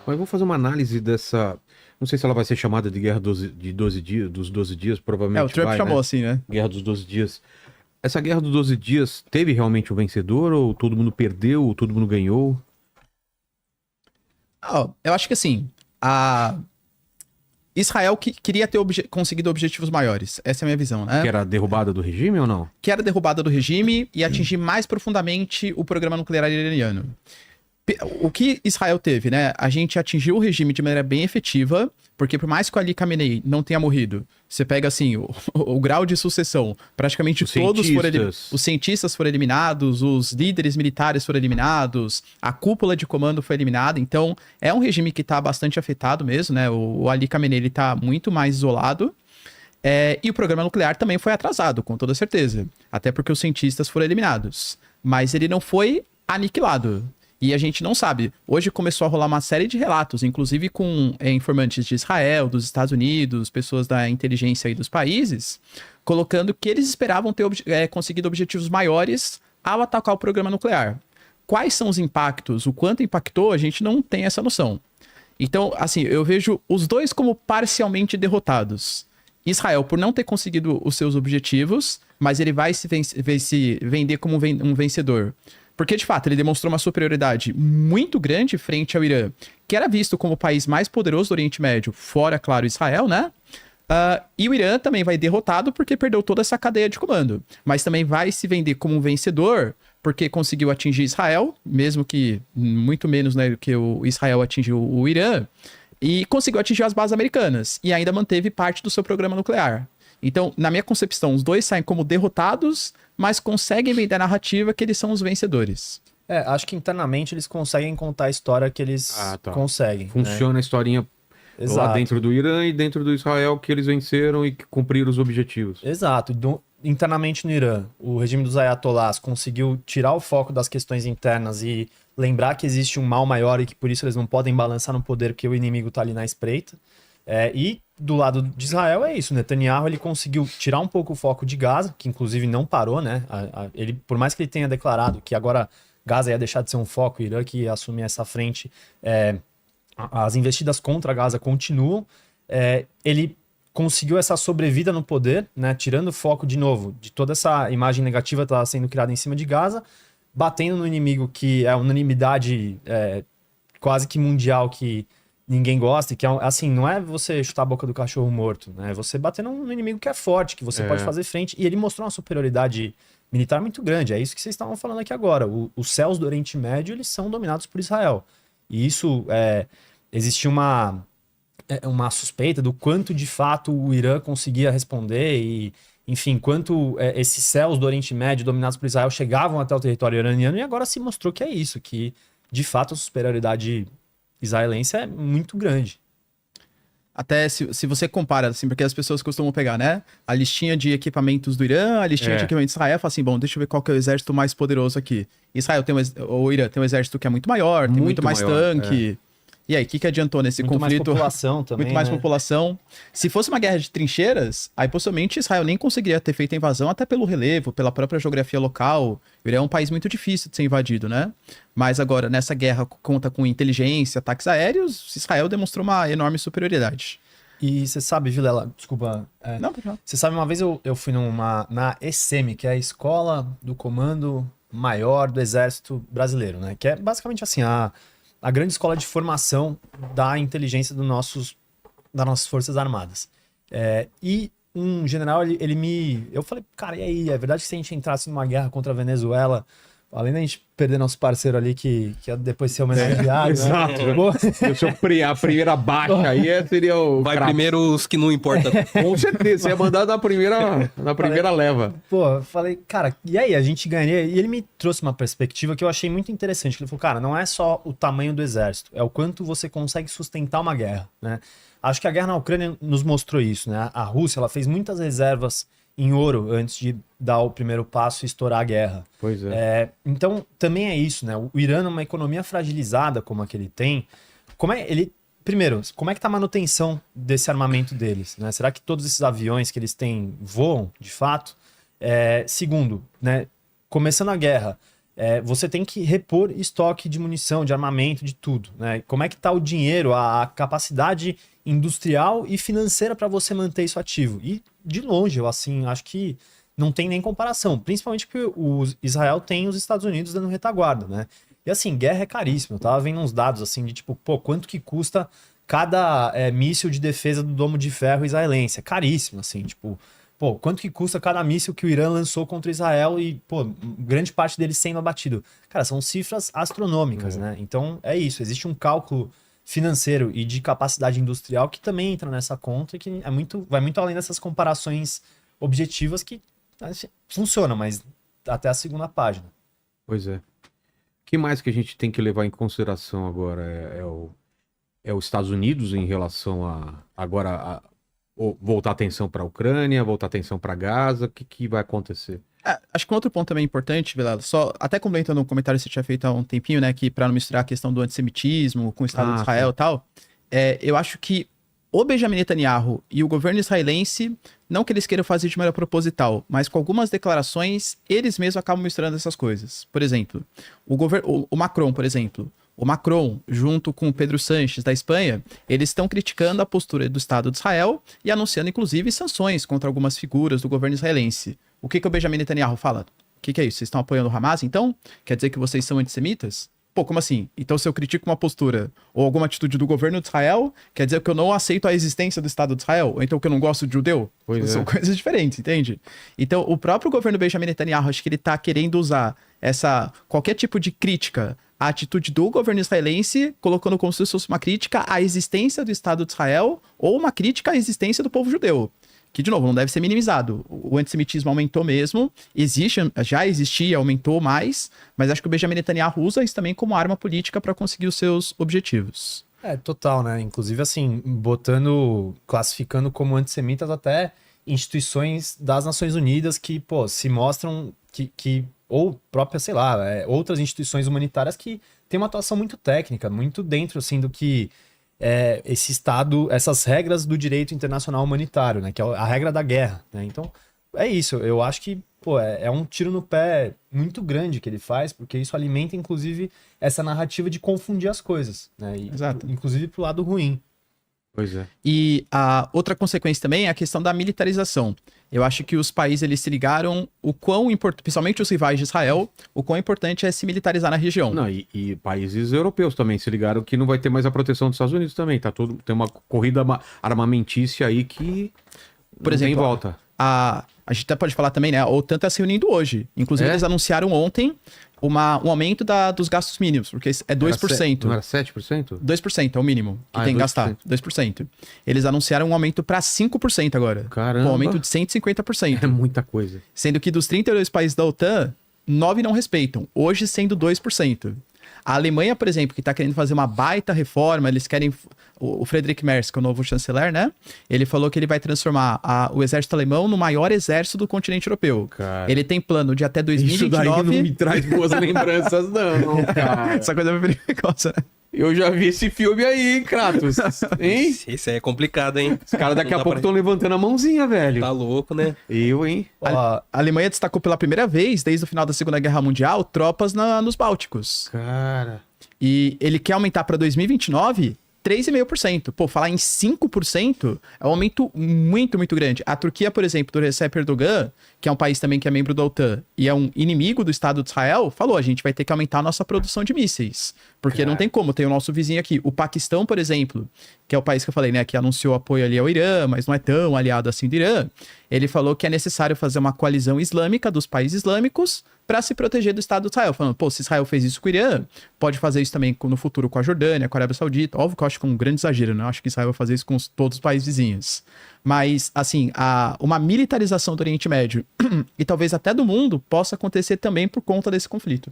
Mas eu vou fazer uma análise dessa. Não sei se ela vai ser chamada de Guerra de 12 dias, dos 12 dias, O provavelmente Trump vai, chamou né? assim, né? Guerra dos 12 dias. Essa Guerra dos 12 dias teve realmente um vencedor ou todo mundo perdeu, ou todo mundo ganhou? Eu acho que assim, a Israel queria ter conseguido objetivos maiores. Essa é a minha visão, Que né? era a derrubada do regime ou não? Que era a derrubada do regime e atingir mais profundamente o programa nuclear iraniano. O que Israel teve, né? A gente atingiu o regime de maneira bem efetiva, porque por mais que o Ali Khamenei não tenha morrido, você pega assim, o grau de sucessão, praticamente Os todos foram cientistas. os cientistas foram eliminados, os líderes militares foram eliminados, a cúpula de comando foi eliminada, então é um regime que está bastante afetado mesmo, né? O Ali Khamenei ele tá muito mais isolado. E o programa nuclear também foi atrasado, com toda certeza. Até porque os cientistas foram eliminados. Mas ele não foi aniquilado. E a gente não sabe. Hoje começou a rolar uma série de relatos, inclusive com informantes de Israel, dos Estados Unidos, pessoas da inteligência aí dos países, colocando que eles esperavam ter conseguido objetivos maiores ao atacar o programa nuclear. Quais são os impactos, o quanto impactou, a gente não tem essa noção. Então, assim, eu vejo os dois como parcialmente derrotados. Israel por não ter conseguido os seus objetivos, mas ele vai se vender como um vencedor. Porque, de fato, ele demonstrou uma superioridade muito grande frente ao Irã, que era visto como o país mais poderoso do Oriente Médio, fora, claro, Israel, né? E o Irã também vai derrotado porque perdeu toda essa cadeia de comando. Mas também vai se vender como um vencedor porque conseguiu atingir Israel, mesmo que muito menos, né, que o Israel atingiu o Irã, e conseguiu atingir as bases americanas. E ainda manteve parte do seu programa nuclear. Então, na minha concepção, os dois saem como derrotados, mas conseguem vender a narrativa que eles são os vencedores. Acho que internamente eles conseguem contar a história que eles conseguem. Funciona a historinha lá dentro do Irã e dentro do Israel que eles venceram e que cumpriram os objetivos. Exato. Internamente no Irã, o regime dos ayatolás conseguiu tirar o foco das questões internas e lembrar que existe um mal maior e que por isso eles não podem balançar no poder porque o inimigo está ali na espreita. E do lado de Israel é isso, Netanyahu ele conseguiu tirar um pouco o foco de Gaza, que inclusive não parou, né? Ele, por mais que ele tenha declarado que agora Gaza ia deixar de ser um foco, o Irã que ia assumir essa frente, as investidas contra Gaza continuam. Ele conseguiu essa sobrevida no poder, né? Tirando o foco de novo de toda essa imagem negativa que estava sendo criada em cima de Gaza, batendo no inimigo que é unanimidade quase que mundial, que ninguém gosta, e que é assim, não é você chutar a boca do cachorro morto, né? É você bater no inimigo que é forte, que você pode fazer frente, e ele mostrou uma superioridade militar muito grande, é isso que vocês estavam falando aqui agora. Os céus do Oriente Médio, eles são dominados por Israel, e isso, existia uma suspeita do quanto de fato o Irã conseguia responder e, enfim, quanto esses céus do Oriente Médio dominados por Israel chegavam até o território iraniano, e agora se mostrou que é isso, que de fato a superioridade israelense é muito grande. Até se você compara, assim, porque as pessoas costumam pegar, né? A listinha de equipamentos do Irã, a listinha de equipamentos de Israel, fala assim, bom, deixa eu ver qual que é o exército mais poderoso aqui. Israel tem o Irã tem um exército que é muito maior, tem muito mais maior, tanque. E aí, o que adiantou nesse conflito? Muito mais população também, muito mais população. Se fosse uma guerra de trincheiras, aí possivelmente Israel nem conseguiria ter feito a invasão, até pelo relevo, pela própria geografia local. O Irã é um país muito difícil de ser invadido, né? Mas agora, nessa guerra, conta com inteligência, ataques aéreos, Israel demonstrou uma enorme superioridade. E você sabe, Vilela, desculpa. Não, pode falar. Você sabe, uma vez eu fui na ECM, que é a Escola do Comando Maior do Exército Brasileiro, né? Que é basicamente assim, a grande escola de formação da inteligência das nossas Forças Armadas. E um general, eu falei, cara, e aí, é verdade que se a gente entrasse numa guerra contra a Venezuela, além da gente perder nosso parceiro ali, que ia depois ser homenageado. Exato. Né? A primeira baixa aí seria o... Vai primeiro os que não importam. Com certeza, você ia mandar na primeira leva. Pô, eu falei, cara, e aí, a gente ganharia? E ele me trouxe uma perspectiva que eu achei muito interessante. Ele falou, cara, não é só o tamanho do exército, é o quanto você consegue sustentar uma guerra, né? Acho que a guerra na Ucrânia nos mostrou isso, né? A Rússia, ela fez muitas reservas em ouro antes de dar o primeiro passo e estourar a guerra. Pois é. Então, também é isso, né? O Irã, numa economia fragilizada como a que ele tem, primeiro, como é que tá a manutenção desse armamento deles, né? Será que todos esses aviões que eles têm voam, de fato? Segundo, né? Começando a guerra, você tem que repor estoque de munição, de armamento, de tudo, né? Como é que está o dinheiro, a capacidade industrial e financeira para você manter isso ativo? E, de longe, eu assim, acho que não tem nem comparação, principalmente porque o Israel tem os Estados Unidos dando retaguarda, né? E assim, guerra é caríssimo. Eu tava vendo uns dados assim de tipo, pô, quanto que custa cada míssil de defesa do domo de ferro israelense? É caríssimo, assim, tipo, pô, quanto que custa cada míssil que o Irã lançou contra Israel e, pô, grande parte deles sendo abatido? Cara, são cifras astronômicas, né? Então é isso, existe um cálculo financeiro e de capacidade industrial que também entra nessa conta e que vai muito além dessas comparações objetivas que assim, funcionam, mas até a segunda página. Pois é. O que mais que a gente tem que levar em consideração agora é os Estados Unidos em relação voltar a atenção para a Ucrânia, voltar a atenção para Gaza, o que vai acontecer? Acho que um outro ponto também importante, Vilela, só até complementando um comentário que você tinha feito há um tempinho, né, que para não misturar a questão do antissemitismo com o Estado de Israel e tal, eu acho que o Benjamin Netanyahu e o governo israelense, não que eles queiram fazer de maneira proposital, mas com algumas declarações, eles mesmos acabam misturando essas coisas. Por exemplo, o Macron, por exemplo. O Macron, junto com o Pedro Sánchez da Espanha, eles estão criticando a postura do Estado de Israel e anunciando, inclusive, sanções contra algumas figuras do governo israelense. O que o Benjamin Netanyahu fala? O que é isso? Vocês estão apoiando o Hamas, então? Quer dizer que vocês são antissemitas? Pô, como assim? Então, se eu critico uma postura ou alguma atitude do governo de Israel, quer dizer que eu não aceito a existência do Estado de Israel? Ou então que eu não gosto de judeu? São coisas diferentes, entende? Então, o próprio governo Benjamin Netanyahu, acho que ele tá querendo usar qualquer tipo de crítica à atitude do governo israelense, colocando como se fosse uma crítica à existência do Estado de Israel ou uma crítica à existência do povo judeu. Que, de novo, não deve ser minimizado. O antissemitismo aumentou mesmo, já existia, aumentou mais, mas acho que o Benjamin Netanyahu usa isso também como arma política para conseguir os seus objetivos. Total, né? Inclusive, assim, classificando como antissemitas até instituições das Nações Unidas que, pô, se mostram ou próprias, sei lá, outras instituições humanitárias que têm uma atuação muito técnica, muito dentro, assim, do que esse Estado, essas regras do direito internacional humanitário, né? Que é a regra da guerra, né? Então, é isso. Eu acho que, pô, é um tiro no pé muito grande que ele faz, porque isso alimenta, inclusive, essa narrativa de confundir as coisas, né? Exato. Inclusive pro lado ruim. Pois é. E a outra consequência também é a questão da militarização. Eu acho que os países eles se ligaram o quão importante, principalmente os rivais de Israel, o quão importante é se militarizar na região. Não, e países europeus também se ligaram que não vai ter mais a proteção dos Estados Unidos também. Tem uma corrida armamentícia aí que por exemplo, tem volta. A gente até pode falar também, né? A OTAN está se unindo hoje. Inclusive, eles anunciaram ontem um aumento dos gastos mínimos, porque é 2%. Não era 7%? 2% é o mínimo que tem que gastar. 2%. Eles anunciaram um aumento para 5% agora. Caramba. Um aumento de 150%. É muita coisa. Sendo que dos 32 países da OTAN, 9 não respeitam. Hoje sendo 2%. A Alemanha, por exemplo, que está querendo fazer uma baita reforma, eles querem... O Friedrich Merz, que é o novo chanceler, né? Ele falou que ele vai transformar o exército alemão no maior exército do continente europeu. Cara, ele tem plano de até 2029... Isso daí não me traz boas lembranças, não, cara. Essa coisa é perigosa. Eu já vi esse filme aí, hein, Kratos? Hein? Isso aí é complicado, hein? Os caras daqui a pouco estão levantando a mãozinha, velho. Tá louco, né? Hein? A Alemanha destacou pela primeira vez, desde o final da Segunda Guerra Mundial, tropas nos Bálticos. Cara... E ele quer aumentar para 2029 3,5%. Pô, falar em 5% é um aumento muito, muito grande. A Turquia, por exemplo, do Recep Erdogan, que é um país também que é membro da OTAN e é um inimigo do Estado de Israel, falou, a gente vai ter que aumentar a nossa produção de mísseis. Porque não tem como, tem o nosso vizinho aqui. O Paquistão, por exemplo, que é o país que eu falei, né, que anunciou apoio ali ao Irã, mas não é tão aliado assim do Irã, ele falou que é necessário fazer uma coalizão islâmica dos países islâmicos para se proteger do Estado de Israel. Falando, pô, se Israel fez isso com o Irã, pode fazer isso também no futuro com a Jordânia, com a Arábia Saudita. Óbvio que eu acho que é um grande exagero, né? Eu acho que Israel vai fazer isso com todos os países vizinhos. Mas, assim, uma militarização do Oriente Médio e talvez até do mundo possa acontecer também por conta desse conflito.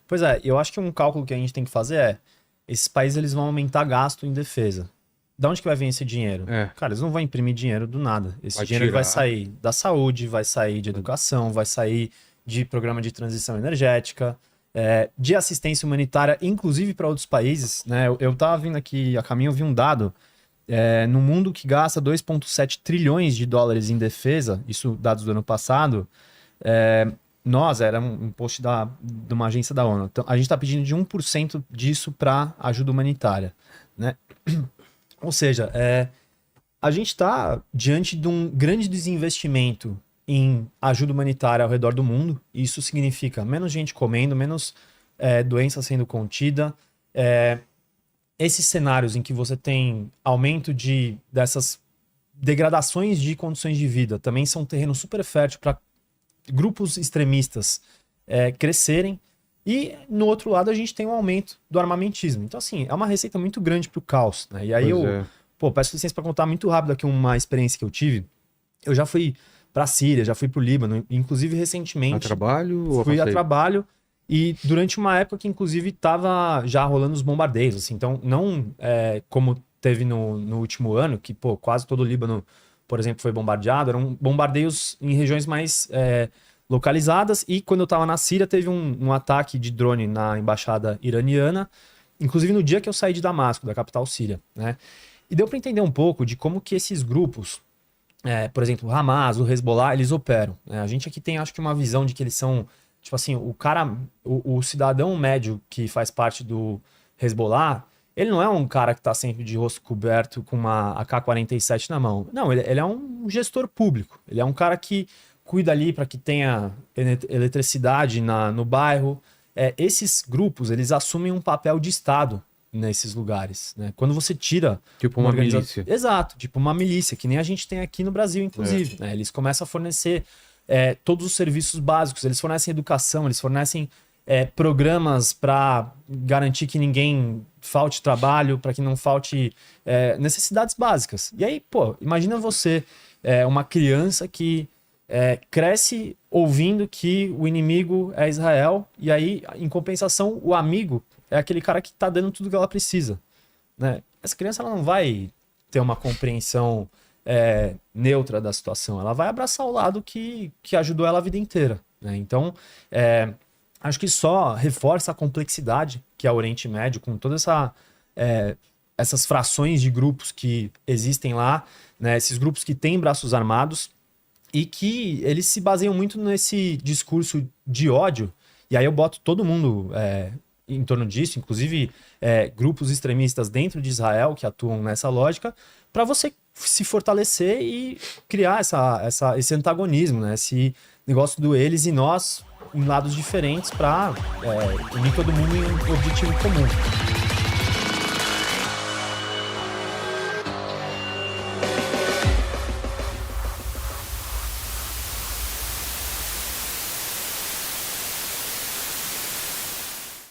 Pois é, eu acho que um cálculo que a gente tem que fazer esses países eles vão aumentar gasto em defesa. Da onde que vai vir esse dinheiro? Cara, eles não vão imprimir dinheiro do nada. Esse dinheiro vai sair da saúde, vai sair de educação, vai sair de programa de transição energética, de assistência humanitária, inclusive para outros países, né? Eu tava vindo aqui a caminho, eu vi um dado, no mundo que gasta 2,7 trilhões de dólares em defesa, isso dados do ano passado, era um post de uma agência da ONU. Então, a gente está pedindo de 1% disso para ajuda humanitária, né? Ou seja, a gente está diante de um grande desinvestimento em ajuda humanitária ao redor do mundo. Isso significa menos gente comendo, menos doença sendo contida. Esses cenários em que você tem aumento dessas degradações de condições de vida também são um terreno super fértil para grupos extremistas crescerem. E, no outro lado, a gente tem um aumento do armamentismo. Então, assim, é uma receita muito grande para o caos, né? E aí peço licença para contar muito rápido aqui uma experiência que eu tive. Eu já fui para a Síria, já fui para o Líbano, inclusive recentemente. A trabalho ou fui a trabalho e durante uma época que, inclusive, estava já rolando os bombardeios. Assim, então, não como teve no último ano, que quase todo o Líbano, por exemplo, foi bombardeado. Eram bombardeios em regiões mais localizadas. E quando eu estava na Síria, teve um ataque de drone na embaixada iraniana, inclusive no dia que eu saí de Damasco, da capital síria, né? E deu para entender um pouco de como que esses grupos, por exemplo, o Hamas, o Hezbollah, eles operam, né? A gente aqui tem, acho que, uma visão de que eles são, tipo assim, o cidadão médio que faz parte do Hezbollah, ele não é um cara que está sempre de rosto coberto com uma AK-47 na mão. Não, ele é um gestor público. Ele é um cara que cuida ali para que tenha eletricidade no bairro. Esses grupos, eles assumem um papel de Estado nesses lugares, né? Quando você tira... Tipo uma milícia. Exato, tipo uma milícia, que nem a gente tem aqui no Brasil, inclusive. Né? Eles começam a fornecer todos os serviços básicos, eles fornecem educação, eles fornecem programas para garantir que ninguém falte trabalho, para que não falte necessidades básicas. E aí, imagina você, uma criança que cresce ouvindo que o inimigo é Israel, e aí, em compensação, o amigo é aquele cara que está dando tudo que ela precisa, né? Essa criança ela não vai ter uma compreensão neutra da situação, ela vai abraçar o lado que ajudou ela a vida inteira, né? Então, acho que só reforça a complexidade que é o Oriente Médio, com toda essas frações de grupos que existem lá, né? Esses grupos que têm braços armados e que eles se baseiam muito nesse discurso de ódio. E aí eu boto todo mundo em torno disso, inclusive grupos extremistas dentro de Israel que atuam nessa lógica, para você se fortalecer e criar esse antagonismo, né? Esse negócio do eles e nós em lados diferentes para unir todo mundo em um objetivo comum.